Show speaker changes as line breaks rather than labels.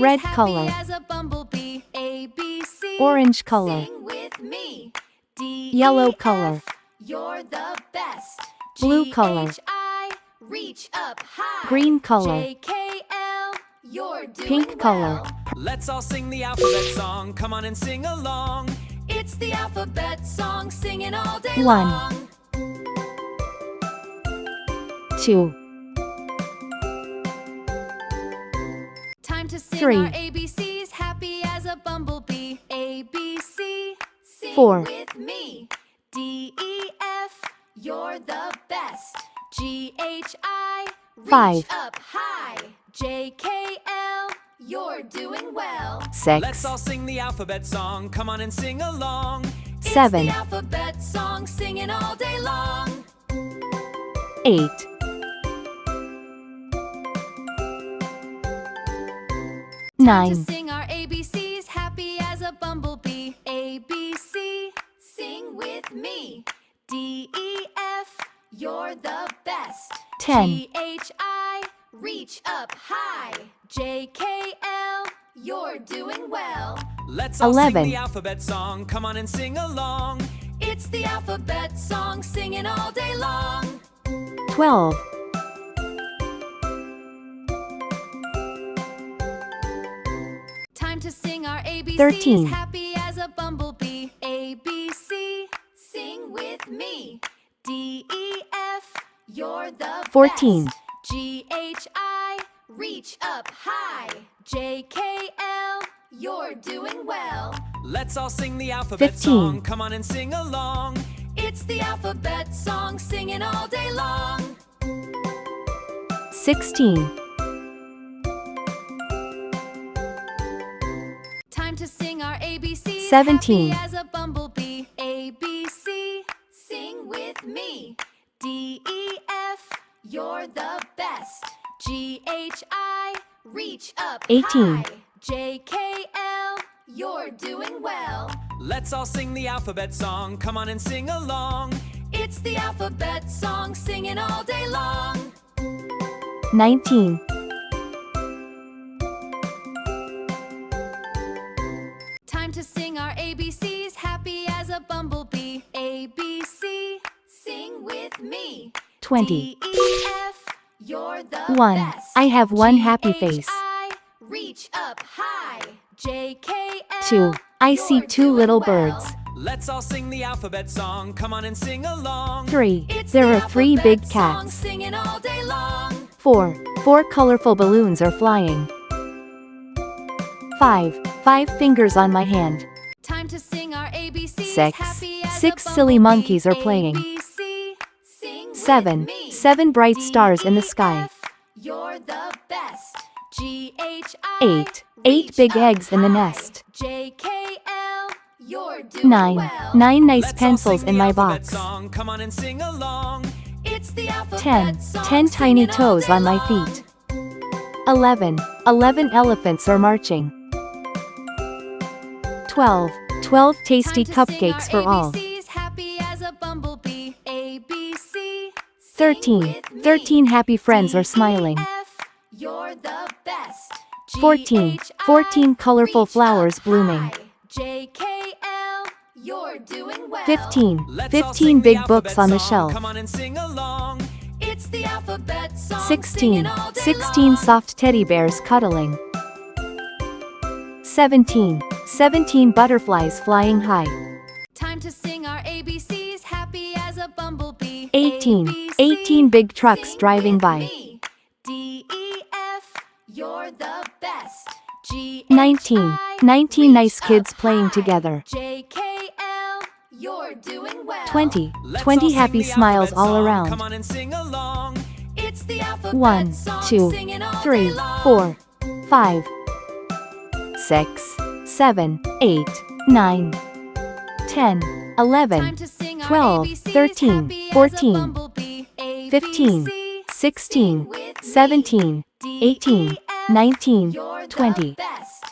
Red color.
Happy as a bumblebee. A, B, C.
Orange color.
Sing with me. D,
Yellow
E,
color.
F. You're the best.
Blue color.
G, H, I. Reach up high.
Green color.
J, K, L. You're doing
Pink color.
well.
Let's all sing the alphabet song. Come on and sing along.
It's the alphabet song, singing all day
1,
long.
2,
Time to sing
3.
our ABCs, happy as a bumblebee. A, B, C. Sing
4.
with me. D, E, F. You're the best. G, H, I. Reach
5.
up high. J, K, L. You're doing well.
6,
Let's all sing the alphabet song. Come on and sing along.
It's
7,
the alphabet song, singing all day long.
8,
Time
9,
to sing our ABCs, happy as a bumblebee. A, B, C. Sing with me. D, E, F. You're the best.
10,
G, H, I. Reach up high. J, K, L. You're doing well.
Let's all
11.
sing the alphabet song. Come on and sing along.
It's the alphabet song, singing all day long.
12,
Time to sing our ABCs,
13.
happy as a bumblebee. A, B, C. Sing with me. D, E, F. You're the
14.
best. G, H, I. Reach up high. J, K, L. You're doing well.
Let's all sing the alphabet
15.
song. Come on and sing along.
It's the alphabet song, singing all day long.
16,
Time to sing our ABCs,
17.
happy as a bumblebee. A, B, C. Sing with me. D, E, F. You're the best. G, H, I. Reach up
18.
high. J, K, L. You're doing well.
Let's all sing the alphabet song. Come on and sing along.
It's the alphabet song, singing all day long.
19,
Time to sing our ABCs, happy as a bumblebee. A, B, C. Sing with me.
20.
D, E, F. You're the
1.
best.
I have one
G,
happy
H,
face.
I. Reach up high. J, K, L.
2. I see
You're
2
doing
little
well.
birds.
Let's all sing the alphabet song. Come on and sing along.
3.
It's
There
the
are 3 big
alphabet song,
cats.
singing all day long.
4. 4 colorful balloons are flying. 5. 5 fingers on my hand.
Time to sing our ABCs,
6.
happy as
6
a
silly
bumblebee.
monkeys are playing.
A, B, C. Sing with
7.
me.
7 bright
D,
stars in the
E,
sky.
F. You're the best. G, H, I.
8. 8 big
Reach
eggs
up
in the
high.
nest.
J, K, L. You're doing
9.
well.
9 nice
Let's all
pencils
sing
in
the
my
alphabet
box.
song. Come on and sing along.
It's the alphabet
10.
song,
10 tiny
singing all
toes
day
on my
long.
feet. 11. 11 elephants are marching. 12. 12 tasty
Time to sing
cupcakes
our
for all.
ABCs, happy as a bumblebee. A, B, C. Sing
13.
with me.
13 happy friends
D,
are smiling.
E, F. You're the best. G,
14.
H, I.
14 colorful
Reach
flowers
up
blooming.
high. J, K, L. You're doing well.
15.
Let's all
15
sing the
big
alphabet
books on the
song.
shelf.
Come on and sing along.
It's the alphabet song,
16.
singing all day
16
long.
soft teddy bears cuddling. 17. 17 butterflies flying high.
Time to sing our ABCs, happy as a bumblebee.
18.
A, B, C.
18 big trucks
Sing
driving
with
by.
me. D, E, F. You're the best. G, H,
19.
I.
19 nice
Reach
kids
up
playing
high.
together.
J, K, L. You're doing well.
20.
Let's
20
all sing
happy
the
smiles
alphabet
all
song.
around.
Come on and sing along.
It's the alphabet
1,
song,
2,
singing all
3,
day long.
4, 5, 6, 7, 8, 9, 10, 11,
Time to sing our
12,
ABCs,
13,
happy as a
14,
bumblebee. A, B,
15,
C.
16,
Sing with me.
17,
D,
18,
E, F.
19,
You're the
20.
best.